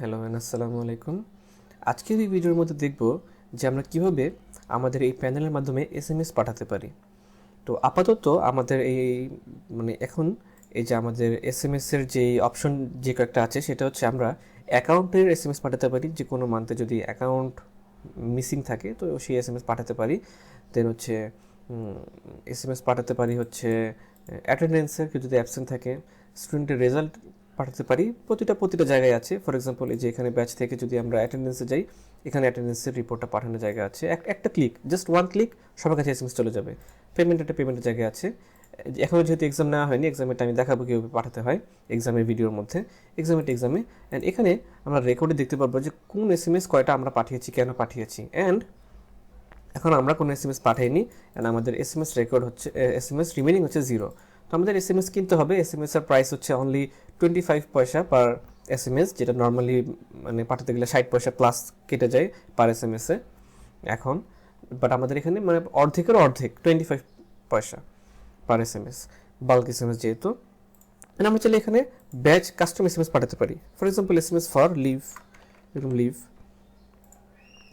Hello আসসালামুয়ালাইকুম। আজকের এই ভিডিওর মধ্যে দেখব যে আমরা কিভাবে আমাদের এই প্যানেলের মাধ্যমে এসএমএস পাঠাতে পারি। তো আপাতত আমাদের এখন এই যে আমাদের এসএমএস এর যে অপশন যে কয়েকটা আছে সেটা হচ্ছে আমরা অ্যাকাউন্টের এসএমএস পাঠাতে পারি, যে কোনো মান্থে যদি অ্যাকাউন্ট মিসিং থাকে তো সেই এসএমএস পাঠাতে পারি। দেন হচ্ছে এসএমএস পাঠাতে পারি হচ্ছে অ্যাটেন্ডেন্সের, কেউ যদি অ্যাবসেন্ট থাকে, স্টুডেন্টের রেজাল্ট পাঠাতে পারি। প্রতিটা জায়গায় আছে। ফর এক্সাম্পল এই যে এখানে ব্যাচ থেকে যদি আমরা অ্যাটেন্ডেন্সে যাই, এখানে অ্যাটেন্ডেন্সের রিপোর্টটা পাঠানোর জায়গা আছে। একটা ক্লিক, জাস্ট ওয়ান ক্লিক সবার কাছে এসএমএস চলে যাবে। পেমেন্টের জায়গায় আছে। এখনও যেহেতু এক্সাম নেওয়া হয়নি, এক্সামেরটা আমি দেখাবো কীভাবে পাঠাতে হয় এক্সামের ভিডিওর মধ্যে। এক্সামে অ্যান্ড এখানে আমরা রেকর্ডে দেখতে পারবো যে কোন এসএমএস কয়টা আমরা পাঠিয়েছি, কেন পাঠিয়েছি। অ্যান্ড এখন আমরা কোনো এসএমএস পাঠাইনি অ্যান্ড আমাদের এসএমএস রেকর্ড হচ্ছে, এসএমএস রিমেনিং হচ্ছে 0। তো আমাদের এসএমএস কিনতে হবে। এসএমএস এর প্রাইস হচ্ছে অনলি 25 পয়সা পার এসএমএস, যেটা নর্মালি পাঠাতে গেলে 60 পয়সা প্লাস কেটে যায় পার এসএমএসে এখন। বাট আমাদের এখানে অর্ধেকের অর্ধেক 25 পয়সা পার এসএমএস, বাল্ক এসএমএস যেহেতু। আমরা চাইলে এখানে ব্যাচ কাস্টম এসএমএস পাঠাতে পারি। For example SMS for leave, এরকম লিভ,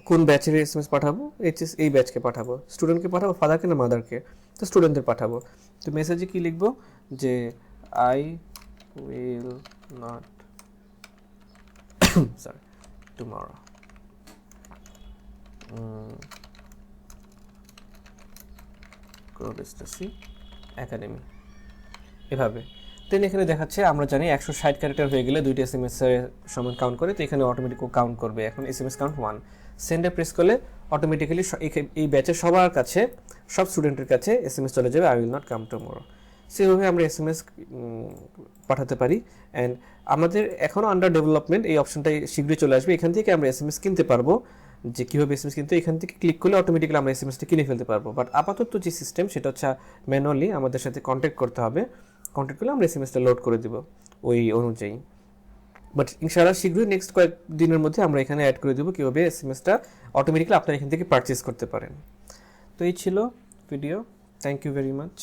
কোন ব্যাচের এসএমএস পাঠাবো, এইচএস এই ব্যাচকে পাঠাবো, স্টুডেন্টকে পাঠাবো, ফাদারকে না মাদারকে, তো স্টুডেন্টদের পাঠাবো। তো মেসেজে কি লিখবো যে I will not sorry tomorrow code ecstasy academy, এভাবে। দেন এখানে দেখাচ্ছে, আমরা জানি 160 ক্যারেক্টার হয়ে গেলে 2টি এসএমএস এর সমান কাউন্ট করে, তো এখানে অটোমেটিক কাউন্ট করবে। এখন এসএমএস কাউন্ট 1। সেন্ডে প্রেস করলে অটোমেটিক্যালি এই ব্যাচের সবার কাছে, সব স্টুডেন্টের কাছে এসএমএস চলে যাবে I will not come tomorrow. সেভাবে আমরা এসএমএস পাঠাতে পারি। অ্যান্ড আমাদের এখনও আন্ডার ডেভেলপমেন্ট, এই অপশনটাই শীঘ্রই চলে আসবে। এখান থেকে আমরা এসএমএস কিনতে পারবো, যে কীভাবে এসএমএস কিনতে, এখান থেকে ক্লিক করলে অটোমেটিক্যালি আমরা এসএমএসটা কিনে ফেলতে পারবো। বাট আপাতত যে সিস্টেম সেটা হচ্ছে ম্যানুয়ালি আমাদের সাথে কন্ট্যাক্ট করতে হবে। কন্ট্যাক্ট করলে আমরা এসএমএসটা লোড করে দেবো ওই অনুযায়ী। বাট ইনশাআল্লাহ শীঘ্রই নেক্সট কয়েকদিনের মধ্যে আমরা এখানে অ্যাড করে দেবো কীভাবে এসএমএসটা অটোমেটিক্যালি আপনারা এখান থেকে পারচেস করতে পারেন। তো এই ছিল video. Thank you very much.